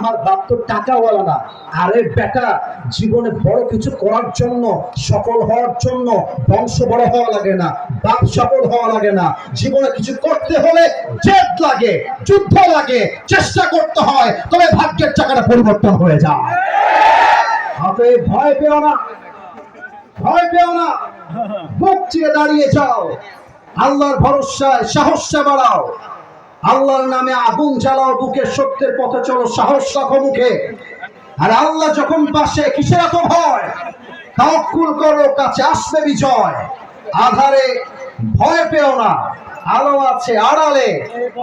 আমার বাপ তো টাকাওয়ালা না। আরে বেটা, জীবনে বড় কিছু করার জন্য, সফল হওয়ার জন্য বংশ বড় হওয়া লাগে না, বাপ সফল হওয়া লাগে না। জীবনে কিছু করতে হলে জেদ লাগে, যুদ্ধ লাগে, চেষ্টা করতে হয়, তবে ভাগ্যের চাকাটা পরিবর্তন হয়ে যায়। অতএব ভয় পেও না, ভয় পেও না, বুক চিরে দাঁড়িয়ে যাও, আল্লাহর ভরসায় সাহসটা বাড়াও, আল্লাহর নামে আগুন জ্বালাও, বুকে সত্যের পথে চলো, সাহস রাখো মুখে। আর আল্লাহ যখন পাশে, কিসের এত ভয়? তাওয়াক্কুল করো, কাছে আসবে বিজয়। আধারে ভয় পেও না, আলো আছে আড়ালে,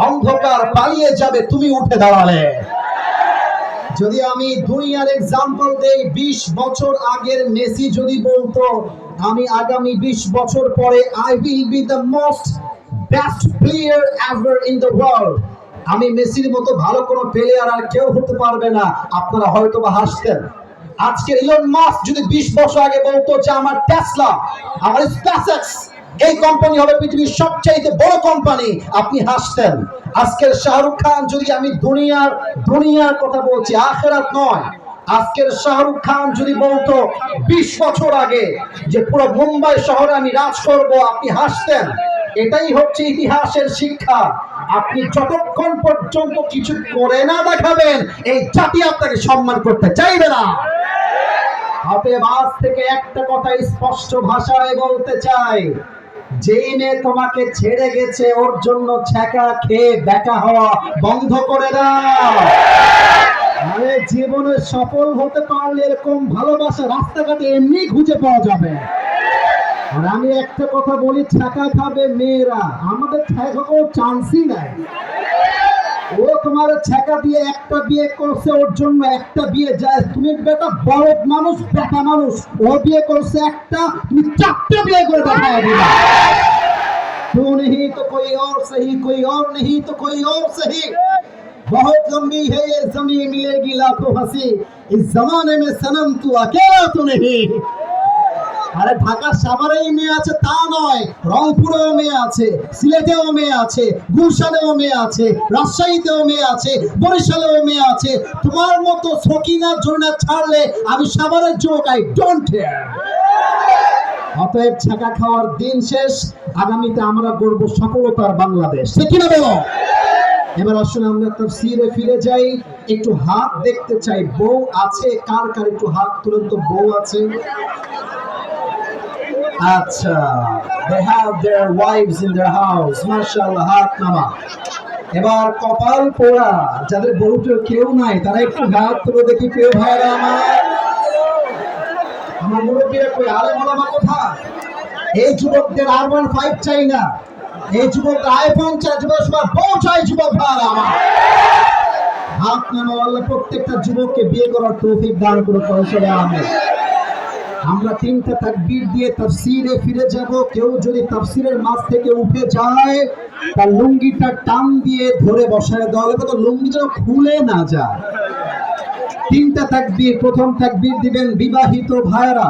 অন্ধকার পালিয়ে যাবে তুমি উঠে দাঁড়ালে। যদি আমি দুনিয়ার এক্সাম্পল দেই, 20 বছর আগের মেসি যদি বলতো আমি আগামী 20 বছর পরে I will be the most best player ever in the world, আমি মেসির মতো ভালো কোনো প্লেয়ার আর কেউ হতে পারবে না, আপনারা হয়তো বা হাসতেন। আজকে ইলন মাস্ক যদি 20 বছর আগে বলতো যে আমার টেসলা, আমার স্পেসএক্স এই কোম্পানি হবে পৃথিবীর সবচেয়ে বড় কোম্পানি, আপনি হাসতেন। আজকের শাহরুখ খান যদি, আমি দুনিয়ার কথা বলছি, আখিরাত নয়, আজকের শাহরুখ খান যদি বলতো 20 বছর আগে যে পুরো মুম্বাই শহরে আমি রাজ করব, আপনি হাসতেন। এটাই হচ্ছে ইতিহাসের শিক্ষা। আপনি যতক্ষণ পর্যন্ত কিছু করে না দেখাবেন, এই জাতি আপনাকে সম্মান করতে চাইবে না। অতএব আজ থেকে একটা কথা স্পষ্ট ভাষায় বলতে চাই, যেই মেয়ে তোমাকে ছেড়ে গেছে ওর জন্য ছ্যাঁকা খেয়ে বেকা হওয়া বন্ধ করে দাও। আরে জীবনে সফল হতে পারলে এরকম ভালোবাসা রাস্তাঘাটে এমনি খুঁজে পাওয়া যাবে। আর আমি একটা কথা বলি, ছ্যাঁকা খাবে মেয়েরা, আমাদের ছ্যাঁকা কোনো চান্সই নাই। ও তোমার ছ্যাঁকা দিয়ে একটা বিয়ে করছে, ওর জন্য একটা বিয়ে যায়, তুমি বেটা বড় মানুষ, বেটা মানুষ, ও বিয়ে করছে একটা, তুমি 4টে বিয়ে করে দেখায় দিবা। तू नहीं तो कोई और सही, कोई और नहीं तो कोई और सही, बहुत लंबी है ये ज़मीन, मिलेगी लाखों हंसी, इस जमाने में सनम तू अकेला तो नहीं। আরে ঢাকা সাভারেই মেয়ে আছে তা নয়, রংপুরেও মেয়ে আছে, সিলেটেও মেয়ে আছে, গুলশানেও মেয়ে আছে, রাজশাহীতেও মেয়ে আছে, বরিশালেও মেয়ে আছে। তোমার মতো সকিনা জোনা ছাড়লে আমি সাভারের যুবক, আই ডোন্ট কেয়ার। অতএব ছাকা খাওয়ার দিন শেষ, আগামীতে আমরা গড়ব সফলতার বাংলাদেশ, ঠিক কিনা বলো? এবার আসলে আমরা তাফসীরে ফিরে যাই, একটু হাত দেখতে চাই। বউ আছে কার কার, একটু হাত তুলেন তো, বউ আছে? আচ্ছা, they have their wives in their house, মাশাআল্লাহ, হাত নামা। এবার কপাল পোড়া যাদের বউটা কেউ নাই, তারা একটু হাত তুলে দেখি, কেউ ভাইরা আমার মুরব্বীরা কই, আলেম ওলামা কোথায়? এই যুবকদের R15 চাই না, এই যুবকদের আইফোন চাই, যুবক সবার বউ চাই, যুবক ভাইরা আমার হাত নামা। আল্লাহ প্রত্যেকটা যুবককে বিয়ে করার তৌফিক দান করুন, পয়সা আমিন। আমরা 3টা তাকবীর দিয়ে তাফসীরে ফিরে যাব। কেউ যদি তাফসীরের মাঝ থেকে উঠে যায়, তার লুঙ্গিটা টান দিয়ে ধরে বসায় দেওয়া হবে, তো লুঙ্গি যেন খুলে না যায়। 3টা তাকবীর, প্রথম তাকবীর দিবেন বিবাহিত ভাইরা,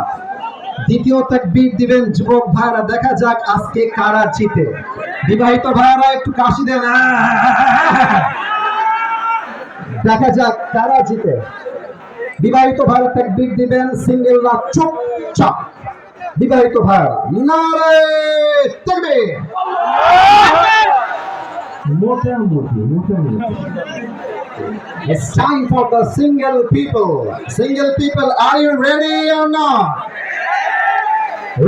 দ্বিতীয় তাকবীর দিবেন যুবক ভাইরা। দেখা যাক আজকে কারা জিতে। বিবাহিত ভাইরা একটু কাশি দেন, দেখা যাক কারা জিতে। বিবাহিত ভাইরা তাকবীর দিবেন, সিঙ্গেলরা চুপচাপ। বিবাহিত ভাইরা নারে তাকবীর, মোটামুটি। It's time for the single people. Single people, are you ready or not?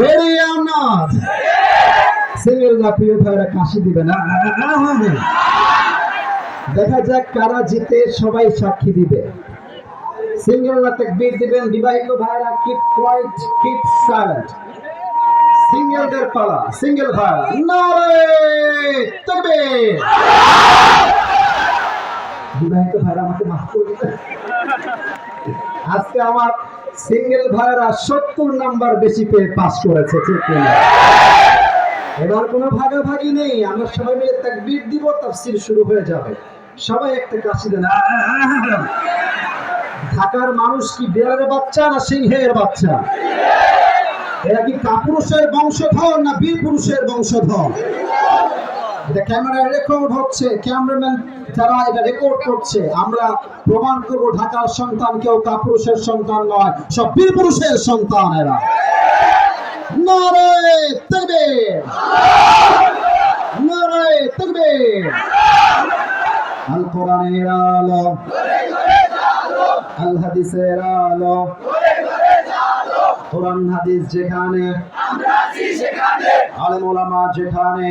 Ready or not? সিঙ্গেলরা প্রিয় ভাইরা কাশি দিবেন। দেখা যাক কারা জিতে, সবাই সাক্ষী দিবে। সিঙ্গেলরা তাকবীর দিবেন, বিবাহিত ভাইরা কিপ কোয়াইট, কিপ সাইলেন্ট। সিঙ্গেলদের পালা, সিঙ্গেল ভাইরা নারে তাকবীর। বিবাহিত ভাইরা আমাকে মাফ করে দিবেন, আজকে আমার সিঙ্গেল ভাইরা 70 নাম্বার বেশি পেয়ে পাস করেছে, ঠিক না? এবার কোনো ভাগাভাগি নেই, আমরা সবাই মিলে তাকবীর দিব, তাফসীর শুরু হয়ে যাবে। সবাই একটা কাশি দেন। ঢাকার মানুষ কি বিড়ালের বাচ্চা না সিংহের বাচ্চা? এরা কি কাপুরুষের বংশধর না বীর পুরুষের বংশধর? এটা ক্যামেরায় রেকর্ড হচ্ছে, ক্যামেরাম্যান যারা এটা রেকর্ড করছে। আমরা প্রমাণ করবো ঢাকার সন্তান কেউ কাপুরুষের সন্তান নয়, সব বীর পুরুষের সন্তান এরা। নারে তাকবীর, নারে তাকবীর। আল কোরআনের আলো, আল হাদিসের আলো, কোরআন হাদিস যেখানে, আলেম ওলামা যেখানে,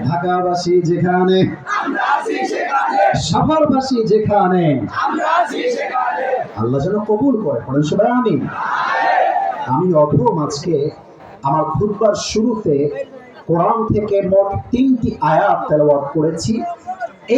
ঢাকাবাসী যেখানে, সাভারবাসী যেখানে, আল্লাহ যেন কবুল করে। পড়েন সবাই আমিন। আমি অথম আজকে আমার খুতবার শুরুতে কোরআন থেকে মোট 3টি আয়াত তেলাওয়াত করেছি।